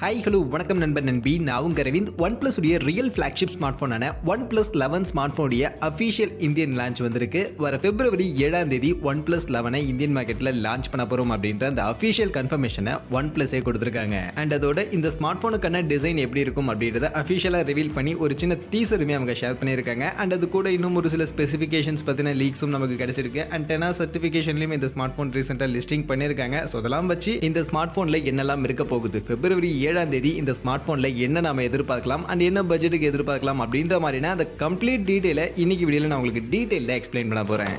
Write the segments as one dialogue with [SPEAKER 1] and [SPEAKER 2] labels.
[SPEAKER 1] Hi hello வணக்கம் நண்பர் நண்பி. நான் உங்க அரவிந்த். OnePlus உடைய ரியல் ஃபிளாக்ஷிப் ஸ்மார்ட் போனான OnePlus 11 ஸ்மார்ட் போனுடைய அஃபிஷியல் இந்தியன் லான்ச் வந்திருக்கு. வர பிப்ரவரி 7ஆம் தேதி OnePlus 11 இந்தியன் மார்க்கெட்ல லான்ச் பண்ண போறோம் அப்படின்ற அந்த அஃபிஷியல் கன்ஃபர்மேஷனை OnePlus கொடுத்திருக்காங்க. அண்ட் அதோட இந்த ஸ்மார்ட் போனுக்கான டிசைன் எப்படி இருக்கும் அப்படின்றத அஃபிஷியலா ரிவீல் பண்ணி ஒரு சின்ன டீசருமே அவங்க ஷேர் பண்ணியிருக்காங்க. அண்ட் அது கூட இன்னும் ஒரு சில ஸ்பெசிஃபிகேஷன்ஸ் பத்தின லீக்ஸும் நமக்கு கிடைச்சிருக்கு. அண்ட் 10 சர்டிஃபிகேஷன்லயும் இந்த ஸ்மார்ட் போன் ரீசெண்டா லிஸ்டிங் பண்ணியிருக்காங்க. ஸோ அதெல்லாம் வச்சு இந்த ஸ்மார்ட் போன்ல என்னெல்லாம் இருக்க போகுது, பிப்ரவரி 7ஆம் தேதி இந்த ஸ்மார்ட் போன்ல என்ன நாம எதிர்பார்க்கலாம் அண்ட் என்ன பட்ஜெட்டுக்கு எதிர்பார்க்கலாம் அப்படின்ற மாதிரினா அந்த கம்ப்ளீட் டீடைலை இன்னைக்கு வீடியோல நான் உங்களுக்கு டீடைலா எக்ஸ்பிளைன் பண்ண போறேன்.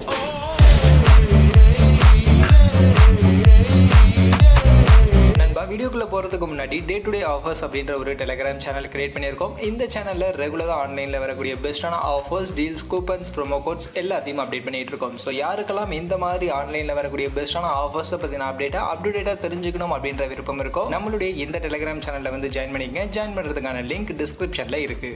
[SPEAKER 1] வீடியோக்குள்ள போறதுக்கு முன்னாடி டே டு டே ஆஃபர்ஸ் அப்படின்ற ஒரு டெலிகிராம் சேனல் கிரியேட் பண்ணியிருக்கோம். இந்த சேனல்ல ரெகுலரா ஆன்லைன்ல வரக்கூடிய பெஸ்டான offers, deals, coupons, promo quotes எல்லாத்தையும் அப்டேட் பண்ணிட்டு இருக்கோம். ஸோ யாருக்கெல்லாம் இந்த மாதிரி ஆன்லைன்ல வரக்கூடிய பெஸ்டான ஆஃபர்ஸ் பத்தின அப்டேட்டா தெரிஞ்சுக்கணும் அப்படின்ற விருப்பம் இருக்கும், நம்மளுடைய இந்த டெலிகிராம் சேனல்ல வந்து ஜாயின் பண்ணிக்கங்க. ஜாயின் பண்றதுக்கான லிங்க் டிஸ்கிரிப்ஷன்ல இருக்கு.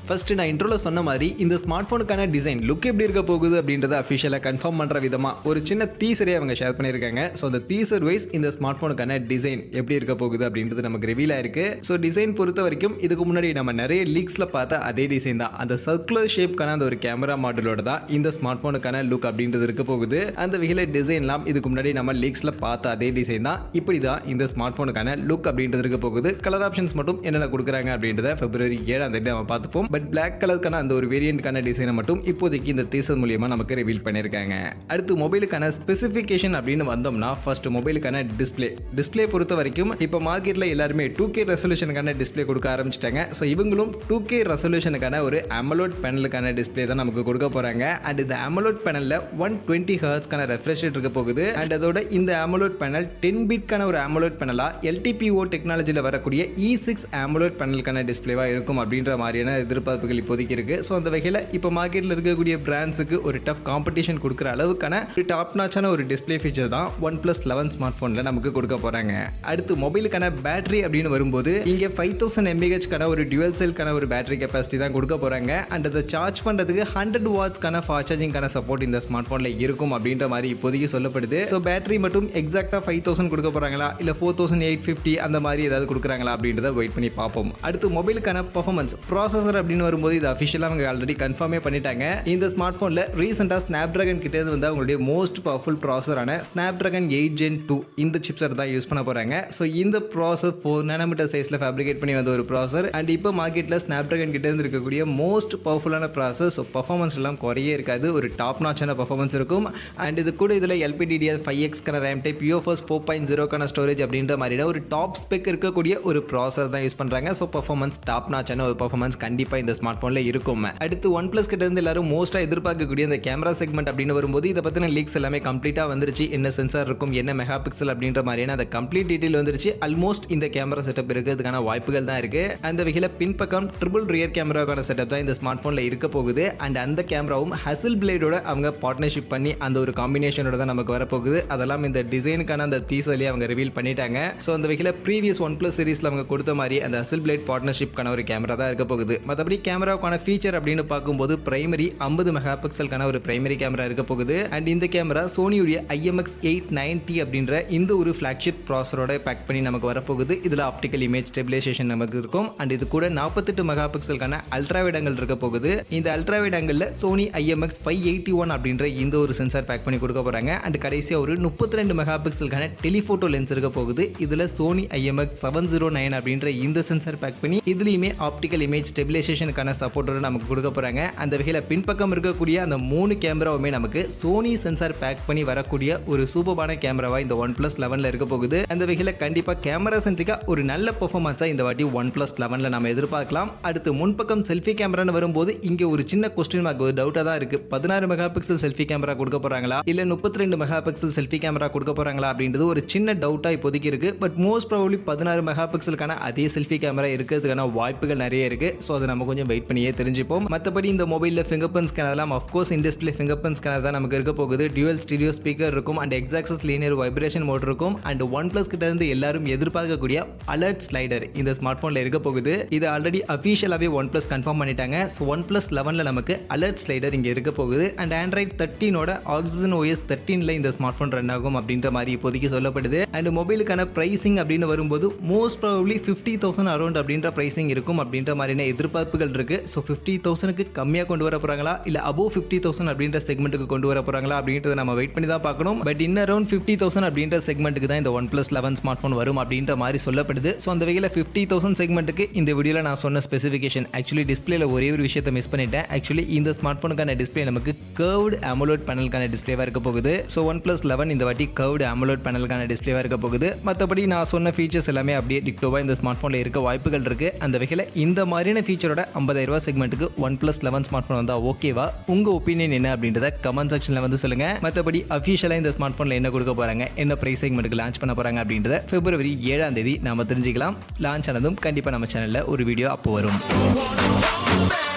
[SPEAKER 1] ஃபர்ஸ்ட் நான் இன்ட்ரோல சொன்ன மாதிரி இந்த ஸ்மார்ட் போனுக்கான டிசைன் லுக் எப்படி இருக்க போகுது அப்படின்றத அஃபிஷியலா கன்ஃபார்ம் பண்ற விதமா ஒரு சின்ன டீசரே அவங்க ஷேர் பண்ணியிருக்காங்க. ஸோ அந்த டீசர் வைஸ் இந்த ஸ்மார்ட் போனுக்கான டிசைன் எப்படி இருக்க போகுது அப்படின்றது நமக்கு ரிவீல் ஆயிருக்கு. ஸோ டிசைன் பொறுத்த வரைக்கும் இதுக்கு முன்னாடி நம்ம நிறைய லீக்ஸ்ல பார்த்த அதே டிசைன் தான். அந்த சர்க்குலர் ஷேப்கான அந்த ஒரு கேமரா மாடலோட தான் இந்த ஸ்மார்ட் போனுக்கான லுக் அப்படின்றது இருக்க போகுது. அந்த வகையில டிசைன்லாம் இதுக்கு முன்னாடி நம்ம லீக்ஸ்ல பார்த்த அதே டிசைன் தான். இப்படி தான் இந்த ஸ்மார்ட் போனுக்கான லுக் அப்படின்றது இருக்க போகுது. கலர் ஆப்ஷன்ஸ் மட்டும் என்னென்ன கொடுக்குறாங்க அப்படின்றத பிப்ரவரி 7ஆம் தேதி நம்ம பார்த்துப்போம். பட் பிளாக் கலருக்கான அந்த ஒரு வேரியன்ட்கான டிசைனை மட்டும் இப்போதைக்கு இந்த டீசர் மூலமா நமக்கு ரிவீல் பண்ணியிருக்காங்க. அடுத்து மொபைலுக்கான ஸ்பெசிஃபிகேஷன் அப்படின்னு வந்தோம்னா ஃபர்ஸ்ட் மொபைலுக்கான டிஸ்பிளே பொறுத்த வரைக்கும் இப்போ மார்க்கெட்ல எல்லாருமே 2K ரெசல்யூஷனுக்கான டிஸ்பிளே கொடுக்க ஆரம்பிச்சிட்டாங்க. ஸோ இவங்களும் 2K ரெசல்யூஷனுக்கான ஒரு AMOLED பேனலுக்கான டிஸ்பிளே தான் நமக்கு கொடுக்க போறாங்க. அண்ட் இந்த AMOLED பேனல்ல 120 ஹெர்ட்ஸ்க்கான ரெஃப்ரெஷ் ரேட் இருக்க போகுது. அண்ட் அதோட இந்த AMOLED பேனல் 10 பிட்கான ஒரு AMOLED பேனலா LTPO டெக்னாலஜியில் வரக்கூடிய E6 AMOLED பேனலுக்கான டிஸ்பிளேவா இருக்கும் அப்படின்ற மாதிரியான எதிர்பார்ப்புகள் இப்போதைக்கு இருக்கு. ஸோ அந்த வகையில் இப்போ மார்க்கெட்டில் இருக்கக்கூடிய பிராண்ட்ஸுக்கு ஒரு டஃப் காம்படிஷன் கொடுக்குற அளவுக்கான ஒரு டாப் நாச்சான ஒரு டிஸ்பிளே ஃபீச்சர் தான் OnePlus 11 ஸ்மார்ட் போனில் நமக்கு கொடுக்க போறாங்க. அடுத்து மொபைலுக்கான பேட்டரி அப்படின்னு வரும்போது இங்கே 5000 mAh ஒரு டியூவல் செல்கான ஒரு பேட்டரி கெப்பாசிட்டி தான் கொடுக்க போறாங்க. அண்ட் அதை சார்ஜ் பண்றதுக்கு 100 வாட்ஸ்க்கான ஃபாஸ்ட் சார்ஜிங்கான சப்போர்ட் இந்த ஸ்மார்ட் போனில் இருக்கும் அப்படின்ற மாதிரி இப்போதைக்கு சொல்லப்படுது. ஸோ பேட்டரி மட்டும் எக்ஸாக்டா 5000 கொடுக்க போறாங்களா இல்ல 4850 அந்த மாதிரி ஏதாவது கொடுக்குறாங்களா அப்படின்றத வெயிட் பண்ணி பார்ப்போம். அடுத்து மொபைலுக்கான பெர்ஃபார்மன்ஸ் ப்ராசஸர் அப்படின்னு வரும்போது இது அஃபிஷியலா அவங்க ஆல்ரெடி கன்ஃபார்மே பண்ணிட்டாங்க. இந்த ஸ்மார்ட் போன்ல ரீசெண்டா Snapdragon கிட்ட இருந்து வந்து அவங்களுடைய மோஸ்ட் பவர்ஃபுல் ப்ராசஸரான Snapdragon 8 Gen 2 இந்த சிப்செட் தான் யூஸ் பண்ண போறாங்க. ஸோ இந்த ப்ராசஸ் 4 nm சைஸ்ல ஃபேப்ரிகேட் பண்ணி வந்த ஒரு ப்ராசஸர். அண்ட் இப்போ மார்க்கெட்ல Snapdragon கிட்ட இருந்து இருக்கக்கூடிய மோஸ்ட் பவர்ஃபுல்லான ப்ராசஸ். ஸோ பர்ஃபார்மன்ஸ் எல்லாம் குறையே இருக்காது, ஒரு டாப் நாச்சான பர்ஃபார்மன்ஸ் இருக்கும். அண்ட் இது கூட இதுல LPDDR5X RAM type, UFS 4.0 storage அப்படின்ற மாதிரியான ஒரு டாப் ஸ்பெக் இருக்கக்கூடிய ஒரு ப்ராசஸர் தான் யூஸ் பண்றாங்க. ஸோ பர்ஃபார்மன்ஸ் டாப் நாச்சான ஒரு பர்ஃபார்மன்ஸ் கண்டிப்பா இந்த ஸ்மார்ட் போன்ல இருக்கும். அடுத்து OnePlus கிட்ட இருந்து எல்லாரும் மோஸ்டா எதிர்பார்க்கக்கூடிய இந்த கேமரா செக்மெண்ட் அப்படின்னு வரும்போது இதை பத்தின லீக்ஸ் எல்லாமே கம்ப்ளீட்டா வந்துருச்சு. என்ன சென்சார் இருக்கும், என்ன மெகா பிக்சல் அப்படின்ற மாதிரியான அந்த கம்ப்ளீட் டீடைல் வந்துருச்சு. ஆல்மோஸ்ட் இந்த கேமரா செட்டப் இருக்கிறதுக்கான வாய்ப்புகள் தான் இருக்கு. அந்த வகையில பின்பக்கம் ட்ரிபிள் ரியர் கேமராக்கான செட்டப் தான் இந்த ஸ்மார்ட் போன்ல இருக்க போகுது. அண்ட் அந்த கேமராவும் ஹசில் பிளேடோட அவங்க பார்ட்னர்ஷிப் பண்ணி அந்த ஒரு காம்பினேஷனோட தான் நமக்கு வரப்போகுது. அதெல்லாம் இந்த டிசைனுக்கான அந்த டீசர்லயே அவங்க ரிவீல் பண்ணிட்டாங்க. ஸோ அந்த வகையில ப்ரீவியஸ் OnePlus சீரிஸ்ல அவங்க கொடுத்த மாதிரி அந்த ஹசில் பிளேட் பார்ட்னர்ஷிப்கான ஒரு கேமரா தான் இருக்க போகுது. மற்றபடி கேமராவுக்கான ஃபீச்சர் அப்படின்னு பார்க்கும்போது பிரைமரி 50 மெகா பிக்சலுக்கான ஒரு பிரைமரி கேமரா இருக்க போகுது. அண்ட் இந்த கேமரா சோனியுடைய IMX890 அப்படின்ற இந்த ஒரு ஃபிளாக்ஷிப் ப்ராசஸரோட பேக் பண்ணி நமக்கு வரப்போகுது. இதுல ஆப்டிகல் இமேஜ் ஸ்டெபிலைசேஷன் நமக்கு இருக்கும். அண்ட் இது கூட 48 மெகா பிக்சலுக்கான அல்ட்ரா வைட் ஆங்கிள் இருக்க போகுது. இந்த ultra wide angle Sony IMX581 அப்படின்ற இந்த ஒரு சென்சார் பேக் பண்ணி கொடுக்க போறாங்க. அண்ட் கடைசியா ஒரு 32 மெகா பிக்சலுக்கான டெலிஃபோட்டோ லென்ஸ் இருக்க போகுது. இதுல சோனி IMX709 அப்படின்ற இந்த சென்சார் பேக் பண்ணி இதுலயுமே ஆப்டிகல் இமேஜ் ஸ்டெபிலைசேஷனுக்கான சப்போர்ட்டோட நமக்கு கொடுக்க போறாங்க. அந்த வகையில பின்பக்கம் இருக்கக்கூடிய அந்த 3 கேமராவுமே நமக்கு சோனி சென்சார் பேக் பண்ணி வரக்கூடிய ஒரு சூப்பரான கேமராவா இந்த OnePlus 11ல இருக்க போகுது. அந்த வகையில கண்டிப்பா கேமரா சென்ட்ரிக்கா ஒரு நல்ல பெர்ஃபார்மன்ஸா இந்த வாட்டி OnePlus 11ல நாம எதிர்பார்க்கலாம். அடுத்து முன்பக்கம் செல்ஃபி கேமரான்னு வரும்போது இங்க ஒரு சின்ன கொஸ்டின் மார்க், ஒரு டவுட்டா தான் இருக்கு. 16 மெகா பிக்சல் செல்ஃபி கேமரா கொடுக்க போறாங்களா இல்ல 32 மெகா பிக்சல் செல்ஃபி கேமரா கொடுக்க போறாங்களா அப்படின்றது ஒரு சின்ன டவுட்டா இப்போதைக்கு இருக்கு. பட் மோஸ்ட் ப்ராபபிலி 16 மெகா பிக்சலுக்கான அதே செல்ஃபி கேமரா இருக்கிறதுக்கான வாய்ப்புகள் நிறைய இருக்கு. ஸோ அதை நம்ம கொஞ்சம் வெயிட் பண்ணியே தெரிஞ்சுப்போம். மற்றபடி இந்த மொபைலில் ஃபிங்கர் பிரிண்ட் ஸ்கேனர்லாம் of course in display finger print scanner தான் நமக்கு இருக்க போகுது. டியூவல் ஸ்டீரியோ ஸ்பீக்கர் இருக்கும் and X axis linear vibration mode இருக்கும் அண்ட் OnePlus கிட்ட இருந்து எல்லாரும் எதிர்பார்க்கக்கூடிய அலர்ட் ஸ்லைடர் இந்த ஸ்மார்ட் போன்ல இருக்க போகுது. இது ஆல்ரெடி அஃபிஷியலாகவே OnePlus கன்ஃபார்ம் பண்ணிட்டாங்க. ஸோ OnePlus 11ல நமக்கு அலர்ட் ஸ்லைடர் இங்கே இருக்க போகுது அண்ட் ஆண்ட்ராய்ட் 13ஓட ஆக்சிஜன் OS 13ல இந்த ஸ்மார்ட் போன் ரன் ஆகும் அப்படின்ற மாதிரி இப்போதைக்கு சொல்லப்படுது. அண்ட் மொபைலுக்கான பிரைசிங் அப்படின்னு வரும்போது மோஸ்ட் ப்ராபப்லி 50,000 அரௌண்ட் அப்படின்ற பிரைசிங் இருக்கும் அப்படின்ற மாதிரியான எதிர்பார்ப்புகள் இருக்கு. ஸோ 50,000க்கு கம்மியாக கொண்டு வர போறாங்களா இல்லை அபோவ் 50,000 அப்படின்ற செக்மெண்ட்டுக்கு கொண்டு வர போறாங்களா அப்படின்றத நம்ம வெயிட் பண்ணி தான் பார்க்கணும். பட் இன் அரௌண்ட் 50,000 அப்படின்ற செக்மெண்ட்டுக்கு தான் இந்த OnePlus 11 ஸ்மார்ட் போன் வரும் அப்படின்ற மாதிரி சொல்லப்படுது. ஸோ அந்த வகையில் 50,000 செக்மெண்ட்டுக்கு இந்த வீடியோவில் நான் சொன்ன ஸ்பெசிஃபிகேஷன் ஆக்சுவலி டிஸ்பிளேல ஒரே ஒரு விஷயத்தை மிஸ் பண்ணிட்டேன். ஆக்சுவலி இந்த ஸ்மார்ட் போனுக்கான டிஸ்பிளே நமக்கு கர்வ்டு AMOLED பேனலுக்கான டிஸ்பிளேவா இருக்க போகுது. ஸோ OnePlus 11 இந்த வாட்டி கர்வ்டு AMOLED பேனலுக்கான டிஸ்பிளேவா இருக்க போகுது. மற்றபடி நான் சொன்ன ஃபீச்சர்ஸ் எல்லாமே அப்படியே டிக்டோவா இந்த ஸ்மார்ட் போன்ல இருக்க வாய்ப்புகள் இருக்கு. அந்த வகையில் இந்த மாதிரியான ஃபீச்சரோட 50,000 செக்மெண்ட்டுக்கு OnePlus 11 ஸ்மார்ட் போன் வந்தா ஓகேவா? உங்க ஒப்பீனியன் என்ன அப்படின்றத கமெண்ட் செக்ஷன்ல வந்து சொல்லுங்க. மற்றபடி அஃபிஷியலா இந்த ஸ்மார்ட் போன்ல என்ன கொடுக்க போறாங்க, என்ன பிரைஸ் செக்மெண்ட்டுக்கு லான்ச் பண்ண போறாங்க அப்படின்றத February 7 நாம தெரிஞ்சுக்கலாம். லான்ச் ஆனதும் கண்டிப்பா நம்ம சேனல்ல ஒரு வீடியோ அப்போ வரும்.